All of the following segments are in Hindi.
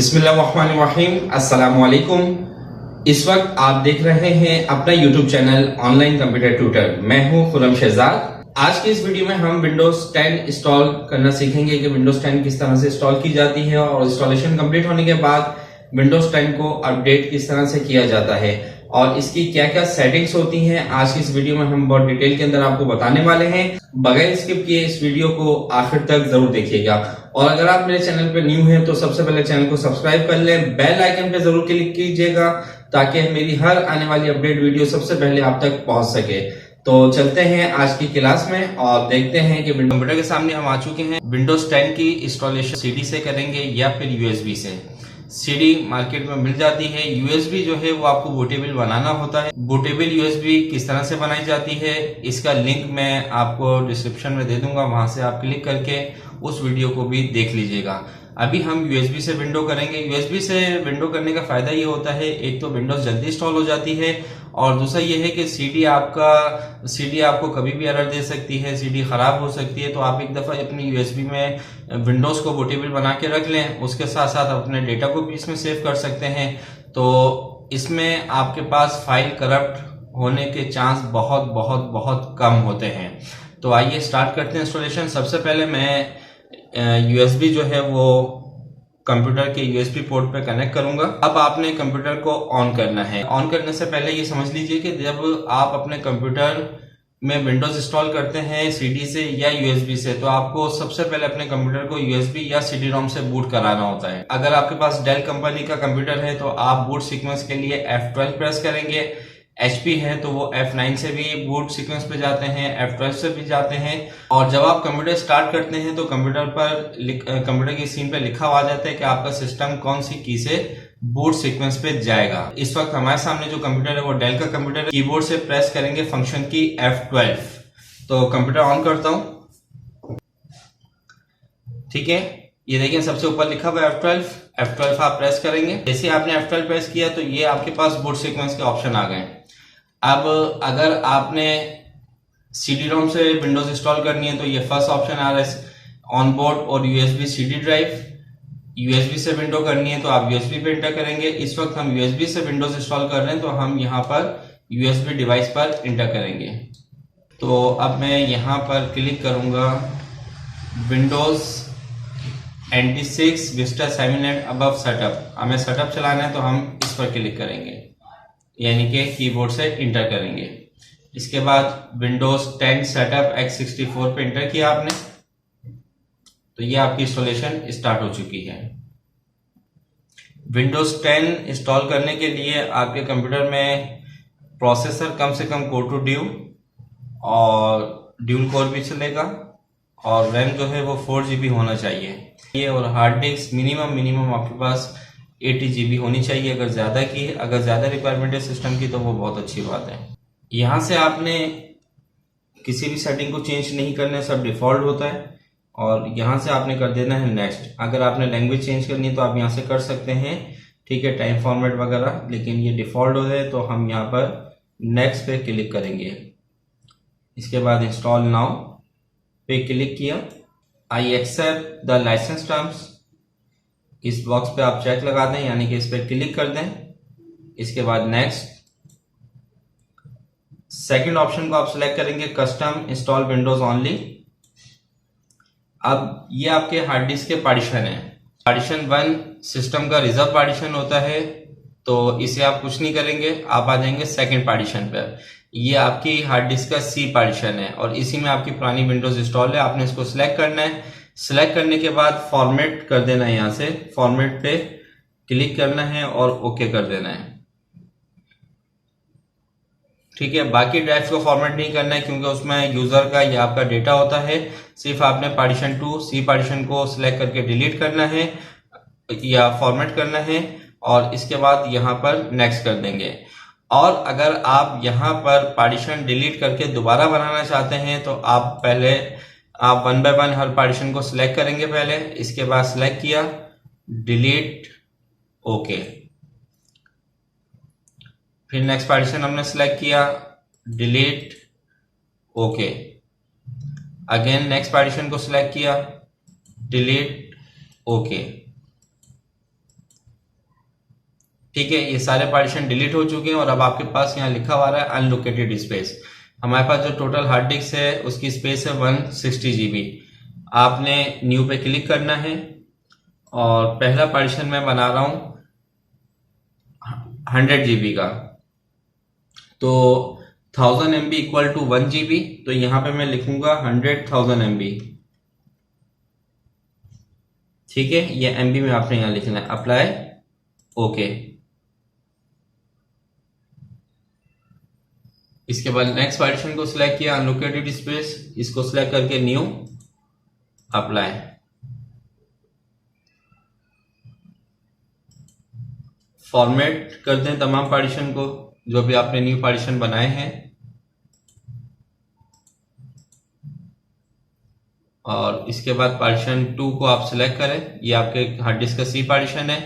बिस्मिल्लाहिर्रहमानिर्रहीम, अस्सलाम वालेकुम। इस वक्त आप देख रहे हैं अपना YouTube channel online computer tutor. मैं हूं खुरम शहजाद। आज की इस वीडियो में हम विंडोज 10 इंस्टॉल करना सीखेंगे कि विंडोज 10 किस तरह से इंस्टॉल की जाती है और इंस्टॉलेशन कंप्लीट होने के बाद विंडोज 10 को अपडेट किस तरह से किया जाता है और इसकी क्या क्या सेटिंग्स होती हैं। आज की इस वीडियो में हम बहुत डिटेल के अंदर आपको बताने वाले हैं। बगैर स्किप किए इस वीडियो को आखिर तक जरूर देखिएगा और अगर आप मेरे चैनल पे न्यू हैं तो सबसे पहले चैनल को सब्सक्राइब कर लें, बेल आइकन पे जरूर क्लिक कीजिएगा ताकि मेरी हर आने वाली अपडेट वीडियो सबसे पहले आप तक पहुंच सके। तो चलते हैं आज की क्लास में और देखते हैं कि कंप्यूटर के सामने हम आ चुके हैं। विंडोज 10 की इंस्टॉलेशन सीडी से करेंगे या फिर यूएसबी से। सीडी मार्केट में मिल जाती है, यूएसबी जो है वो आपको बूटेबल बनाना होता है। बूटेबल यूएसबी किस तरह से बनाई जाती है इसका लिंक मैं आपको डिस्क्रिप्शन में दे दूंगा, वहां से आप क्लिक करके उस वीडियो को भी देख लीजिएगा। अभी हम यूएसबी से विंडो करेंगे। यूएसबी से विंडो करने का फायदा ये होता है, एक तो विंडोज जल्दी इंस्टॉल हो जाती है और दूसरा ये है कि सीडी आपको कभी भी एरर दे सकती है, सीडी खराब हो सकती है। तो आप एक दफा अपनी यूएसबी में विंडोज को बूटेबल बना के रख लें, उसके साथ साथ अपने डेटा को भी इसमें सेव कर सकते हैं। तो इसमें आपके पास फाइल करप्ट होने के चांस बहुत बहुत बहुत कम होते हैं। तो आइए स्टार्ट करते हैं इंस्टॉलेशन। सबसे पहले मैं यूएसबी जो है वो कंप्यूटर के यूएसबी पोर्ट पे कनेक्ट करूंगा। अब आपने कंप्यूटर को ऑन करना है। ऑन करने से पहले ये समझ लीजिए कि जब आप अपने कंप्यूटर में विंडोज इंस्टॉल करते हैं सीडी से या यूएसबी से, तो आपको सबसे पहले अपने कंप्यूटर को यूएसबी या सीडी रोम से बूट कराना होता है। अगर आपके पास डेल कंपनी का कंप्यूटर है तो आप बूट सीक्वेंस के लिए F12 प्रेस करेंगे। HP है तो वो F9 से भी बूट सीक्वेंस पे जाते हैं, F12 से भी जाते हैं। और जब आप कंप्यूटर स्टार्ट करते हैं तो कंप्यूटर की स्क्रीन पे लिखा हुआ जाता है कि आपका सिस्टम कौन सी की से बूट सीक्वेंस पे जाएगा। इस वक्त हमारे सामने जो कंप्यूटर है वो डेल का कंप्यूटर है। कीबोर्ड से प्रेस करेंगे फंक्शन की F12। तो कंप्यूटर ऑन करता हूं, ठीक है। ये देखिए सबसे ऊपर लिखा हुआ है F12 आप प्रेस करेंगे। जैसे आपने F12 प्रेस किया तो ये आपके पास बूट सीक्वेंस के ऑप्शन आ गए। अब अगर आपने सीडी रोम से विंडोज इंस्टॉल करनी है तो ये फर्स्ट ऑप्शन आ रहा है ऑन बोर्ड और यूएसबी सीडी ड्राइव। यूएसबी से विंडो करनी है तो आप यूएसबी पे एंटर करेंगे। इस वक्त हम यूएसबी से विंडोज इंस्टॉल कर रहे हैं तो हम यहाँ पर यूएसबी डिवाइस पर एंटर करेंगे। तो अब मैं यहाँ पर क्लिक करूंगा Windows NT6 Vista 7 and above setup. हमें सेटअप चलाना है तो हम इस पर क्लिक करेंगे, यानी कि कीबोर्ड से इंटर करेंगे। इसके बाद विंडोज 10 सेटअप x64 पे इंटर किया आपने तो ये आपकी इंस्टॉलेशन स्टार्ट हो चुकी है। विंडोज 10 इंस्टॉल करने के लिए आपके कंप्यूटर में प्रोसेसर कम से कम कोर टू ड्यू और ड्यूल कोर भी चलेगा और रैम जो है वो 4 GB होना चाहिए ये। और हार्ड डिस्क मिनिमम आपके पास 80 GB होनी चाहिए। अगर ज़्यादा रिक्वायरमेंट है सिस्टम की तो वो बहुत अच्छी बात है। यहाँ से आपने किसी भी सेटिंग को चेंज नहीं करना है, सब डिफॉल्ट होता है। और यहाँ से आपने कर देना है नेक्स्ट। अगर आपने लैंग्वेज चेंज करनी है तो आप यहाँ से कर सकते हैं, ठीक है, टाइम फॉर्मेट वगैरह, लेकिन ये डिफॉल्ट हो जाए तो हम यहाँ पर नेक्स्ट पे क्लिक करेंगे। इसके बाद इंस्टॉल नाउ पे क्लिक किया। I accept the license terms, इस बॉक्स पे आप चेक लगा दें, यानी कि इस पे क्लिक कर दें। इसके बाद नेक्स्ट, सेकंड ऑप्शन को आप सिलेक्ट करेंगे कस्टम इंस्टॉल विंडोज ओनली। अब ये आपके हार्ड डिस्क के पार्टीशन है। पार्टीशन 1 सिस्टम का रिजर्व पार्टीशन होता है तो इसे आप कुछ नहीं करेंगे, आप आ जाएंगे सेकंड पार्टीशन पर। ये आपकी हार्ड डिस्क का C पार्टीशन है और इसी में आपकी पुरानी विंडोज इंस्टॉल है। आपने इसको सिलेक्ट करना है। सिलेक्ट करने के बाद फॉर्मेट कर देना है, यहाँ से फॉर्मेट पे क्लिक करना है और ओके कर देना है, ठीक है। बाकी ड्राइव्स को फॉर्मेट नहीं करना है क्योंकि उसमें यूजर का या आपका डेटा होता है। सिर्फ आपने पार्टीशन 2 C पार्टीशन को सिलेक्ट करके डिलीट करना है या फॉर्मेट करना है और इसके बाद यहाँ पर नेक्स्ट कर देंगे। और अगर आप यहाँ पर पार्टीशन डिलीट करके दोबारा बनाना चाहते हैं तो आप 1 बाय 1 हर पार्टीशन को सिलेक्ट करेंगे पहले। इसके बाद सिलेक्ट किया, डिलीट, ओके। फिर नेक्स्ट पार्टीशन हमने सिलेक्ट किया, delete, okay. Again next partition को सिलेक्ट किया, डिलीट, ओके। ठीक है, ये सारे पार्टीशन डिलीट हो चुके हैं और अब आपके पास यहाँ लिखा हुआ है अनलोकेटेड स्पेस। हमारे पास जो टोटल हार्ड डिस्क है उसकी स्पेस है 160 GB। आपने न्यू पे क्लिक करना है और पहला पार्टीशन मैं बना रहा हूं 100 GB का, तो 1000 MB इक्वल टू 1 GB। तो यहां पे मैं लिखूंगा 100,000 MB। ठीक है, ये MB में आपने यहां लिखना है, अप्लाई ओके। इसके बाद नेक्स्ट पार्टीशन को सिलेक्ट किया, अनलोकेटेड स्पेस, इसको सिलेक्ट करके न्यू, अप्लाई। फॉर्मेट कर दें तमाम पार्टीशन को जो भी आपने न्यू पार्टीशन बनाए हैं, और इसके बाद पार्टीशन 2 को आप सिलेक्ट करें, ये आपके हार्ड डिस्क का सी पार्टीशन है,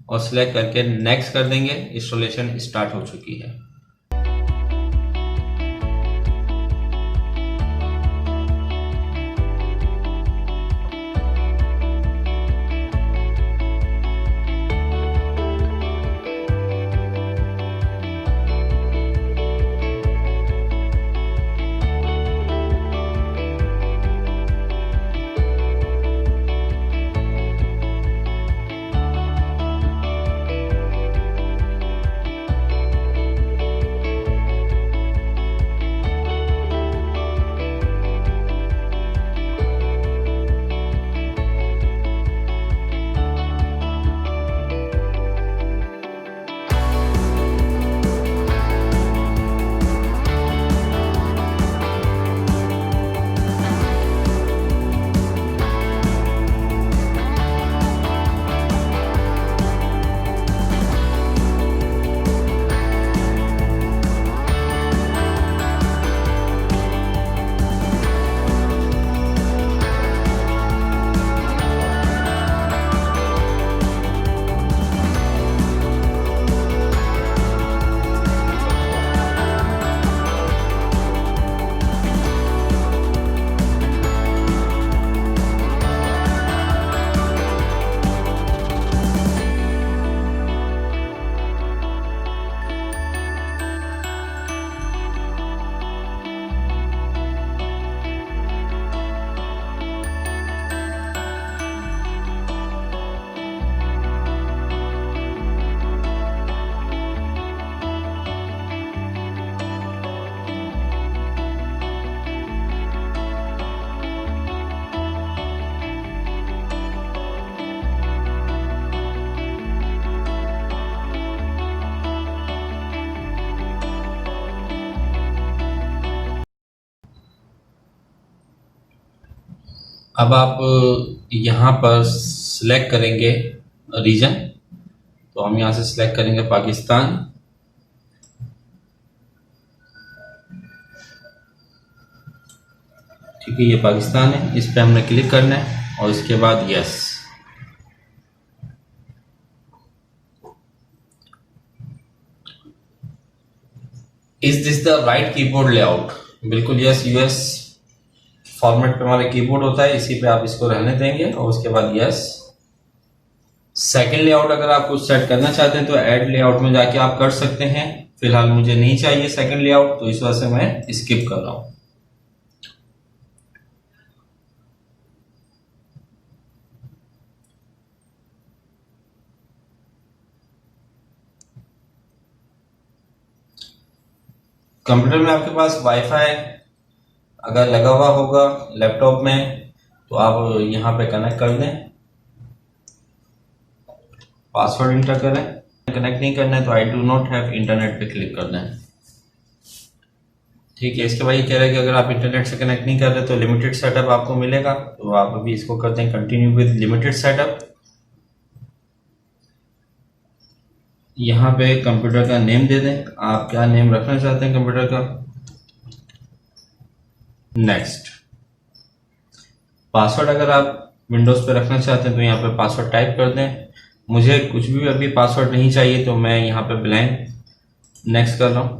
और सिलेक्ट करके नेक्स्ट कर देंगे। इंस्टॉलेशन स्टार्ट हो चुकी है। अब आप यहाँ पर सिलेक्ट करेंगे रीजन, तो हम यहाँ से सिलेक्ट करेंगे पाकिस्तान। ठीक है, ये पाकिस्तान है, इस पे हमने क्लिक करना है और इसके बाद yes. Is this the right keyboard layout? बिल्कुल यस, यूएस फॉर्मेट पे हमारा कीबोर्ड होता है, इसी पे आप इसको रहने देंगे और उसके बाद यस। सेकंड लेआउट अगर आप कुछ सेट करना चाहते हैं तो ऐड लेआउट में जाके आप कर सकते हैं। फिलहाल मुझे नहीं चाहिए सेकंड लेआउट, तो इस वजह से मैं स्किप कर रहा हूं। कंप्यूटर में आपके पास वाईफाई अगर लगा हुआ होगा लैपटॉप में तो आप यहाँ पे कनेक्ट कर दें, पासवर्ड इंटर करें। कनेक्ट नहीं करना है तो I do not have internet पे क्लिक करना है। ठीक है, इसके बाद ये कह रहा है कि अगर आप इंटरनेट से कनेक्ट नहीं कर रहे तो लिमिटेड सेटअप आपको मिलेगा, तो आप अभी इसको करते हैं कंटिन्यू विद लिमिटेड सेटअप। यहाँ पे कंप्यूटर का नेम दे दें, आप क्या नेम रखना चाहते हैं कंप्यूटर का। नेक्स्ट। पासवर्ड अगर आप विंडोज पे रखना चाहते हैं तो यहाँ पे पासवर्ड टाइप कर दें। मुझे कुछ भी अभी पासवर्ड नहीं चाहिए तो मैं यहाँ पे ब्लैंक नेक्स्ट कर रहा हूँ।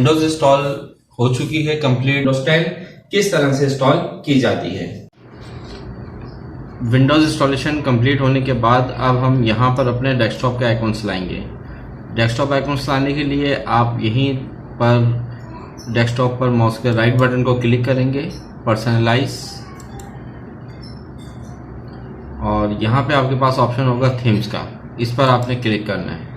विंडोज इंस्टॉल हो चुकी है कंप्लीट। विंडोज 10 किस तरह से इंस्टॉल की जाती है। विंडोज इंस्टॉलेशन कंप्लीट होने के बाद अब हम यहाँ पर अपने डेस्कटॉप के आइकॉन्स लाएंगे। डेस्कटॉप आइकॉन्स लाने के लिए आप यहीं पर डेस्कटॉप पर माउस के राइट बटन को क्लिक करेंगे, पर्सनलाइज, और यहाँ पे आपके पास ऑप्शन होगा थीम्स का, इस पर आपने क्लिक करना है।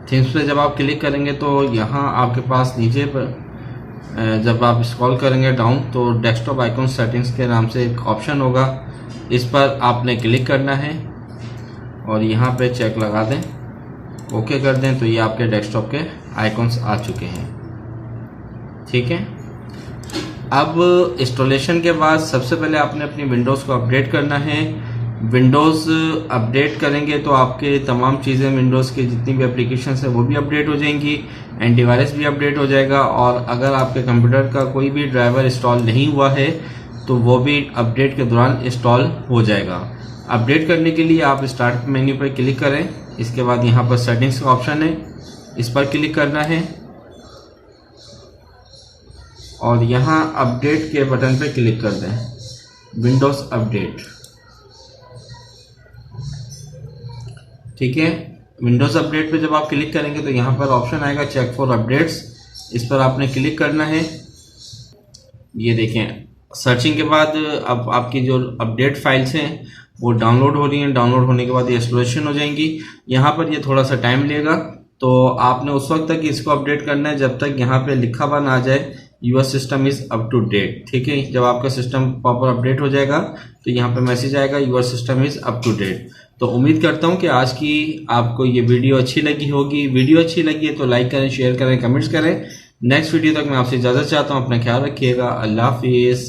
थीम्स पे जब आप क्लिक करेंगे तो यहाँ आपके पास नीचे पर जब आप स्क्रॉल करेंगे डाउन तो डेस्कटॉप आइकॉन सेटिंग्स के नाम से एक ऑप्शन होगा, इस पर आपने क्लिक करना है और यहाँ पे चेक लगा दें, ओके कर दें, तो ये आपके डेस्कटॉप के आइकॉन्स आ चुके हैं। ठीक है, अब इंस्टॉलेशन के बाद सबसे पहले आपने अपनी विंडोज़ को अपडेट करना है। विंडोज़ अपडेट करेंगे तो आपके तमाम चीज़ें, विंडोज़ की जितनी भी एप्लीकेशन है वो भी अपडेट हो जाएंगी, एंटीवायरस भी अपडेट हो जाएगा, और अगर आपके कंप्यूटर का कोई भी ड्राइवर इंस्टॉल नहीं हुआ है तो वो भी अपडेट के दौरान इंस्टॉल हो जाएगा। अपडेट करने के लिए आप स्टार्ट मेन्यू पर क्लिक करें, इसके बाद यहाँ पर सेटिंग्स का ऑप्शन है, इस पर क्लिक करना है और यहाँ अपडेट के बटन पर क्लिक कर दें, विंडोज़ अपडेट। ठीक है, विंडोज़ अपडेट पे जब आप क्लिक करेंगे तो यहाँ पर ऑप्शन आएगा चेक फॉर अपडेट्स, इस पर आपने क्लिक करना है। ये देखें, सर्चिंग के बाद अब आपकी जो अपडेट फाइल्स हैं वो डाउनलोड हो रही हैं। डाउनलोड होने के बाद ये इंस्टॉलेशन हो जाएंगी। यहाँ पर ये थोड़ा सा टाइम लेगा, तो आपने उस वक्त तक इसको अपडेट करना है जब तक यहाँ पे लिखा हुआ ना आ जाए your system is up to date. ठीक है, जब आपका सिस्टम प्रॉपर अपडेट हो जाएगा तो यहाँ पे मैसेज आएगा your system is up to date. तो उम्मीद करता हूँ कि आज की आपको ये वीडियो अच्छी लगी होगी। वीडियो अच्छी लगी है तो लाइक करें, शेयर करें, कमेंट्स करें। नेक्स्ट वीडियो तक मैं आपसे इजाज़त चाहता हूँ। अपना ख्याल रखिएगा। अल्लाह हाफिज़।